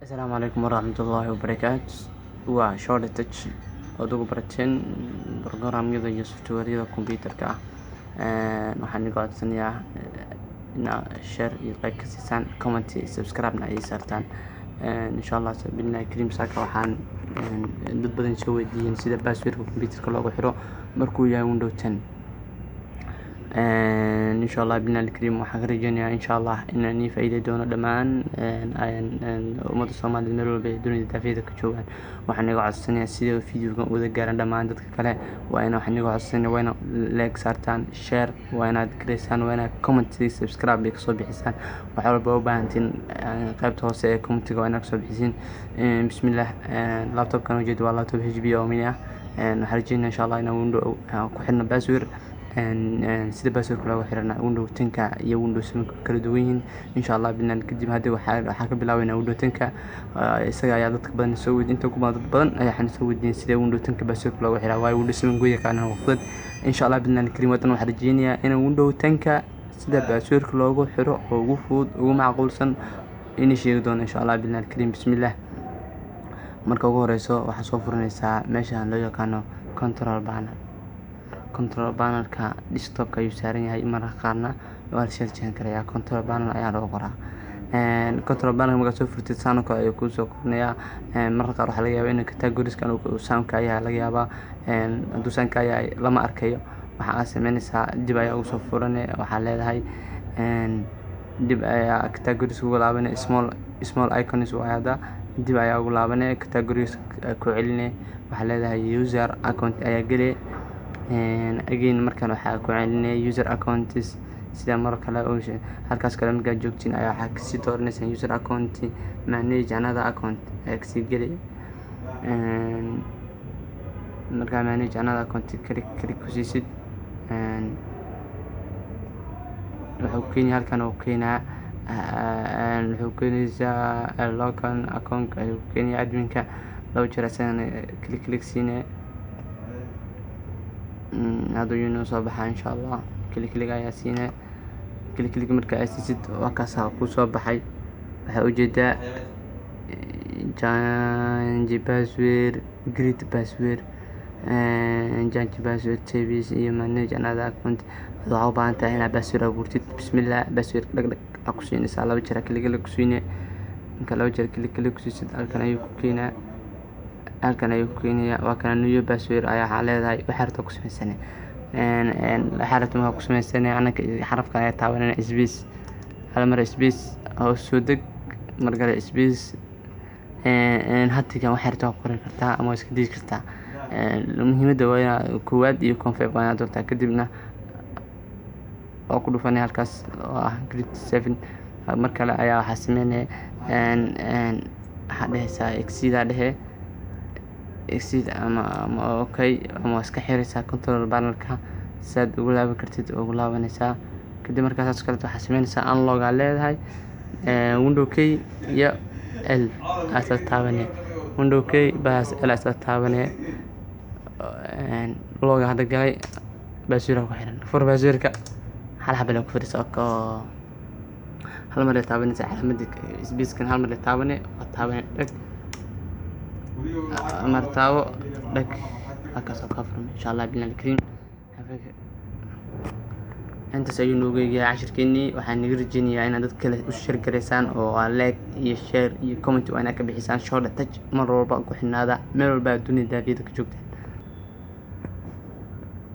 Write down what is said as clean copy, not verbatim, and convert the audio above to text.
Asalaamu calaykum waraxmatullaahi wabarakaatu. Waa shortage oo ugu barateen programyada iyo softwareyada kombiyuutarka ah. Waxaan idin codsanayaa inaad share iyo like ka siisaan, comment iyo subscribe-na ay saartaan. Insha Allah billahi kariim saaka waxaan dad badan soo weydiiyeen sida passwordka kombiyuutarka loogu xiro markuu yahay Windows 10. insha Allah billahi kariim waxaan rajeynayaa insha Allah inaan faa'iido doono dhammaan ummadda Soomaaliyeed meel walba dunida daafaheeda ka joogaan. Waxaan iga codsanayaa sida videoga wada gaaran dhammaan dadka kale waa in waxaan iga codsanayaa waa inaad like saartaan, share, waa inaad gareysaan, waa inaad comment iyo subscribe ka soo bixisaan. wax walba u baahantiin qaybta hoose ee comment-ga waa inaad soo bixisiin. bismillah. laptop-kan ujeedo waa laptop HP oo mini ah. waxaan rajeynayaa insha Allah inaan Windows ku xirno password sida passwordka loogu xirana Windows 10 iyo Windows 7 kala duwan yihiin. insha Allah billahi kadib hadda waxaan ka bilaabaynaa Windows 10 isaga ayaa dadka badan soo weydiin inta kuma dad badan ayaa soo weydiin sida Windows 10 passwordka loogu xiraa waayo Windows 7 gooy yaqaan waqtid. insha Allah billahi kariim waxaan rajeynayaa in Windows 10 sida passwordka loogu xiro oo ugu fudud ugu macquulsan in sheegi doono insha Allah billahi kariim. bismillah. marka ugu horeyso waxaa soo furanaysaa meesha loo yaqaano control panel-ka desktop-ka ayuu saaran yahay. mararka qaarna waa la sheeljeyn karayaa control panel ayaa loo qoraa. control panel markaad soo furtid sound ka ayuu kusoo qornayaa. mararka qaar waxaa laga yaabaa in categories-kan uu sound-ka ayaa laga yaabaa hadduu sound-ka ayaa lama arkayo. waxaa sameynaysaa dib ayaa ugu soo furanay waxaa leedahay dib ayaa categories ugu laabanay small icons waa hada dib ayaa ugu laabanay categories ku celinay waxaa leedahay user account ayaa gelay again markan waxaa ku celinay user accounts sida mar kale oo halkaas kale markaad joogtiin ayaa waxaa kasii dooranaysaa user account manage another account ayaa kasii gelay. markaa manage another account click ku siisid wuxuu keenyaa halkan uu keenaa wuxuu keenaysaa local account ayuu keenyaa adminka loo jira asagana click siinay hadda inuu soo baxaa insha Allah click ayaa siinay click marka aad siisid waa kaas ku soo baxay. waxaa ujeedaa change password, create password, change password, service iyo manage another account. waxaa u baahan tahay inaad password abuurtid. bismillah. password dhag ku siinaysaa laba jeer click ku siinay marka laba jeer click ku siisid halkan ayuu ku keenaa waa kana new password ayaa waxaa leedahay waxaad ku samaysanay waxaad ma ku samaysanay anaka xarafka ayaa taabanayna space hal mar space oo soo deg mar kale space hatiga waxaad ku qoran kartaa ama iska dhigi kartaa. muhiimada waa inaad koowaad iyo confirm waa inaad doortaa kadibna oo ku dhufanay halkaas oo ah grade 7 mar kale ayaa waxaa sameynay waxaa dhehaysaa exit ama okay ama iska xiraysaa control panel-ka saad ugu laaban kartid ugu laabanaysaa. kadib markaas kale waxaa sameynaysaa unlock aad leedahay window key iyo L aad taabanay window key bas L aad taabanay log hadda galay password ku xiran fur password-ka hal xabal ku fadhiiso oo hal mar taabanaysaa calaamada space-kan hal mar taabanay dhag martabo dhag halkaas ka furmay insha Allah billahi kariim. intaas ayuu noogu eegay cashirkeennii. waxaan niga rajeynayaa inaad dad kale u share gareysaan oo like iyo share iyo comment waa inaad ka bixisaan. shortage mar walba ku xinaada meel walba dunida daafaheeda ka joogta.